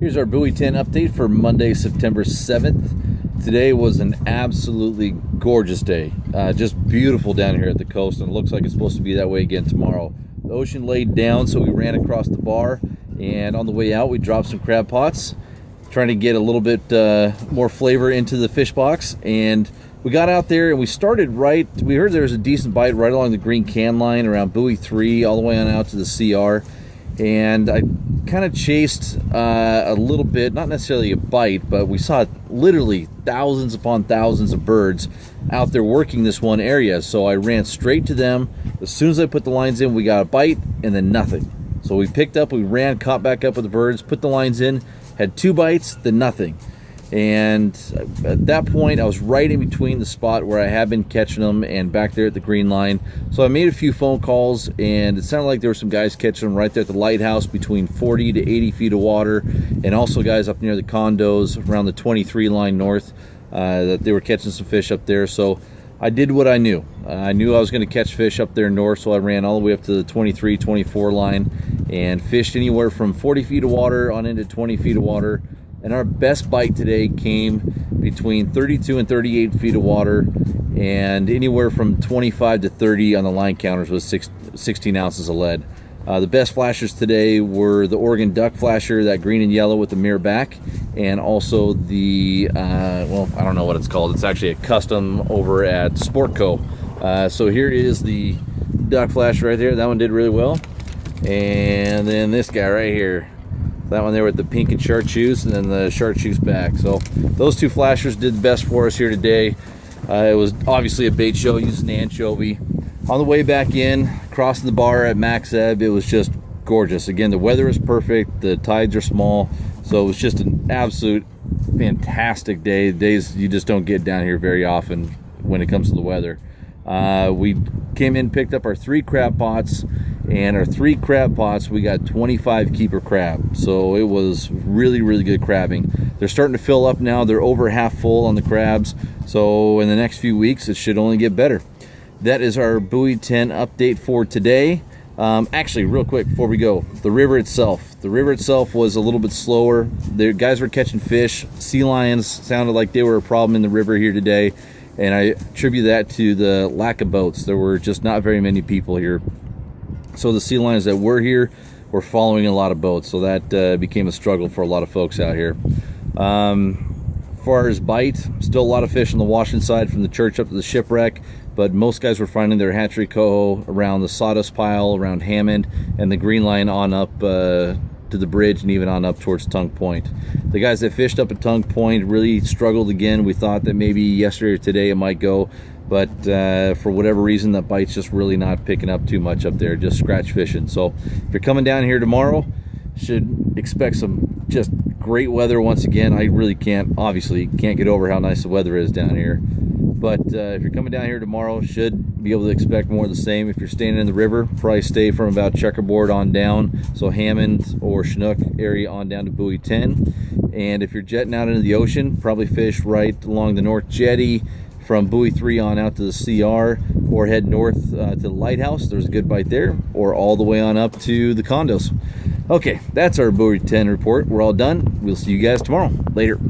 Here's our Buoy 10 update for Monday, September 7th. Today was an absolutely gorgeous day. Just beautiful down here at the coast, and it looks like it's supposed to be that way again tomorrow. The ocean laid down, so we ran across the bar, and on the way out we dropped some crab pots, trying to get a little bit more flavor into the fish box. And we got out there and we started we heard there was a decent bite right along the green can line around Buoy 3 all the way on out to the CR. And I kind of chased a little bit, not necessarily a bite, but we saw literally thousands upon thousands of birds out there working this one area. So I ran straight to them. As soon as I put the lines in, we got a bite and then nothing. So we picked up, we ran, caught back up with the birds, put the lines in, had 2 bites, then nothing. And at that point, I was right in between the spot where I had been catching them and back there at the green line. So I made a few phone calls, and it sounded like there were some guys catching them right there at the lighthouse between 40 to 80 feet of water, and also guys up near the condos around the 23 line north that they were catching some fish up there. So I did what I knew. I knew I was going to catch fish up there north, so I ran all the way up to the 23, 24 line and fished anywhere from 40 feet of water on into 20 feet of water. And our best bite today came between 32 and 38 feet of water, and anywhere from 25 to 30 on the line counters with 16 ounces of lead. The best flashers today were the Oregon duck flasher, that green and yellow with the mirror back, and also the, well, I don't know what it's called. It's actually a custom over at Sportco. So here is the duck flasher right there. That one did really well. And then this guy right here. That one there with the pink and chartreuse, and then the chartreuse back. So those 2 flashers did the best for us here today. It was obviously a bait show using the anchovy. On the way back in, crossing the bar at max ebb, it was just gorgeous. Again, the weather is perfect, the tides are small, so it was just an absolute fantastic day. Days you just don't get down here very often when it comes to the weather. We came in, picked up our 3 crab pots, and our 3 crab pots we got 25 keeper crab, so it was really good crabbing. They're starting to fill up now. They're over half full on the crabs, so in the next few weeks it should only get better. That is our Buoy 10 update for today. Actually, real quick before we go, the river itself was a little bit slower. The guys were catching fish. Sea lions sounded like they were a problem in the river here today, and I attribute that to the lack of boats. There were just not very many people here. So the sea lions that were here were following a lot of boats, so that became a struggle for a lot of folks out here. As far as bite, still a lot of fish on the Washington side from the church up to the shipwreck, but most guys were finding their hatchery coho around the sawdust pile, around Hammond, and the green line on up to the bridge, and even on up towards Tongue Point. The guys that fished up at Tongue Point really struggled again. We thought that maybe yesterday or today it might go, but for whatever reason, that bite's just really not picking up too much up there, just scratch fishing. So if you're coming down here tomorrow, should expect some just great weather once again. I really obviously can't get over how nice the weather is down here. But if you're coming down here tomorrow, should be able to expect more of the same. If you're staying in the river, probably stay from about Checkerboard on down, so Hammond or Chinook area on down to Buoy 10. And if you're jetting out into the ocean, probably fish right along the North Jetty from Buoy 3 on out to the CR, or head north to the lighthouse. There's a good bite there, or all the way on up to the condos. Okay, that's our Buoy 10 report. We're all done. We'll see you guys tomorrow. Later.